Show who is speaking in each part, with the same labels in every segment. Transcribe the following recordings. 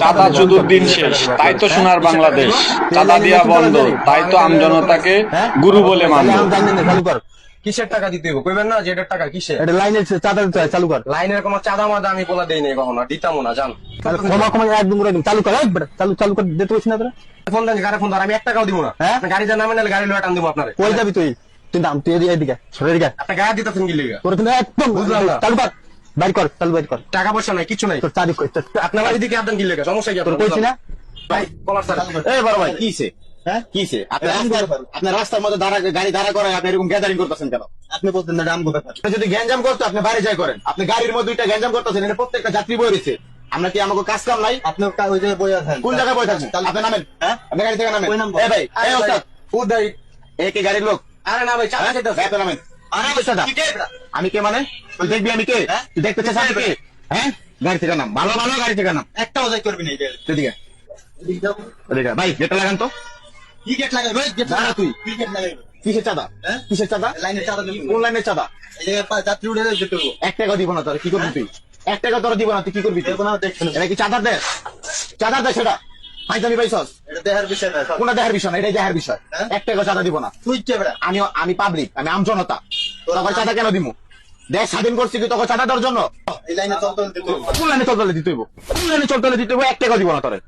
Speaker 1: চাঁদা চুদুর দিন শেষ, তাই তো সোনার বাংলাদেশ। চাঁদা দিয়া বন্ধ, তাই তো আমজনতাকে গুরু বলে মানব।
Speaker 2: চালু কর।
Speaker 3: কিসের টাকা দিতে হইব কইবেন না যে এটার টাকা কিসের?
Speaker 2: এটা লাইনের চাঁদা দিতে হয়, চালু কর।
Speaker 3: লাইনের কোনো চাঁদা মাদা আমি বলা দেই নাই কখনো, দিতামও না জান।
Speaker 2: তাহলে ক্ষমা ক্ষমা একদম করে একদম চালু কর, একবার চালু করে দিতে পারছিস না তোরা?
Speaker 3: ফোন দেন, গাড়ি ফোন ধর, আমি 1 টাকাও দিব না।
Speaker 2: হ্যাঁ?
Speaker 3: আপনি গাড়ি যা নামেন নাহলে গাড়ি লয়ে টান দিব আপনারে।
Speaker 2: কই যাবি তুই? তুই দাম তুই এদিকে সরে এদিকে।
Speaker 3: আপনি গাড়ি দিতেছেন কি লিগা?
Speaker 2: তোর কিন্তু একদম
Speaker 3: বুঝলাম না।
Speaker 2: চালু কর, বাইর কর, চালু বাইর কর।
Speaker 3: টাকা পয়সা নাই, কিছু নাই।
Speaker 2: তোর চালু কর।
Speaker 3: আপনার বাড়ি দিকে আদান কি লিগা? সমস্যা কি
Speaker 2: তোর
Speaker 3: আপনার?
Speaker 2: কইছি না?
Speaker 3: ভাই কলার স্যার।
Speaker 4: এই বড় ভাই কিছে? হ্যাঁ কিছে? আপনি রাস্তার মধ্যে গাড়ি দাঁড়া করে আপনি এরকম গ্যাদারিং করতেছেন কেন?
Speaker 2: আপনি বলতেন না আমগো ব্যাপার।
Speaker 4: আপনি যদি গ্যাঞ্জাম করতে আপনি বাইরে যাই করেন। আপনি গাড়ির মধ্যে দুইটা গ্যাঞ্জাম করতেছেন, এটা প্রত্যেকটা যাত্রী বই রয়েছে। আমরা কি আমাকে কাজ কাম নাই?
Speaker 2: আপনি ওই জায়গায় বই আছেন।
Speaker 4: কোন জায়গায় বই থাকছেন? আপনি নামেন। হ্যাঁ আপনি গাড়ি থেকে নামেন।
Speaker 2: ওই নাম্বার।
Speaker 4: এই ভাই, এই ওস্তাদ,
Speaker 3: উদয়।
Speaker 4: এই কি গাড়ির লোক?
Speaker 3: আরে না ভাই, চাঁদা
Speaker 4: হ্যাঁ?
Speaker 3: চাইতেছে।
Speaker 4: গাড়িতে নামেন।
Speaker 2: আরে ওই সাদা।
Speaker 4: আমি কে মানে? তুই দেখবি আমি কে? তুই দেখতে চাস আমি কে? হ্যাঁ গাড়ি থেকে নাম, ভালো ভালো গাড়ি থেকে নাম।
Speaker 2: একটাও যাই করবি না এই জায়গায়।
Speaker 4: এদিকে এদিকে ভাই, গেটটা লাগান তো।
Speaker 2: কি গেট লাগাইবে? গেট
Speaker 4: না, তুই।
Speaker 2: কি গেট লাগাইবে?
Speaker 4: কিসের চাঁদা?
Speaker 2: হ্যাঁ?
Speaker 4: কিসের চাঁদা?
Speaker 2: লাইনের চাঁদা দিবি।
Speaker 4: কোন লাইনের চাঁদা?
Speaker 2: এই জায়গায় যাত্রী উঠে যেতে দেবো।
Speaker 4: 1 টাকা দিব না তোর, কি করবি তুই? 1 টাকা তোর দিব না, তুই কি করবি? তুই?
Speaker 2: কোনো দেখছেন
Speaker 4: এটা কি চাঁদার দেশ? চাঁদার দেশ এটা? ফাইজানি পাইছস?
Speaker 2: এটা দেখার বিষয় না।
Speaker 4: কোনটা দেহের বিষয় না, এটাই দেহের বিষয়।
Speaker 2: হ্যাঁ?
Speaker 4: 1 টাকা চাঁদা দিব না।
Speaker 2: তুই কে বেড়া?
Speaker 4: আমি পাবলিক, আমি আমজনতা। তোর চাঁদা কেন দিব? দেশ স্বাধীন করছি কি তোকে চাঁদা দেওয়ার জন্য?
Speaker 2: এই লাইনে চলতে দিতে দেবো।
Speaker 4: কোন লাইনে চলতে দিতে হইব? কোন লাইনে চলতে দিতে হইব? 1 টাকা দিব না তোরে।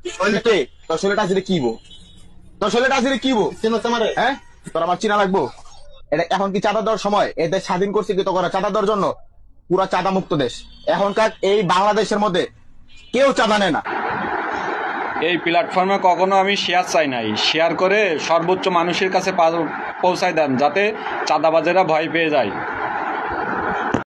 Speaker 4: কে? তোর ছেলেটা আসলে কি বো? তোর ছেলেটা আসলে কি বো?
Speaker 2: চেনো তোমারে?
Speaker 4: হ্যাঁ তোর আমার চিনা লাগবো? এটা এখন কি চাঁদা দেওয়ার সময়? এই দেশ স্বাধীন করছি কি তোকে চাঁদা দেওয়ার জন্য? পুরা চাঁদা মুক্ত দেশ। এখনকার এই বাংলাদেশের মধ্যে কেউ চাঁদা নেয় না।
Speaker 1: এই প্ল্যাটফর্মে কখনো আমি শেয়ার চাই নাই। শেয়ার করে সর্বোচ্চ মানুষের কাছে পৌঁছায় দেন, যাতে চাঁদাবাজেরা ভয় পেয়ে যায়।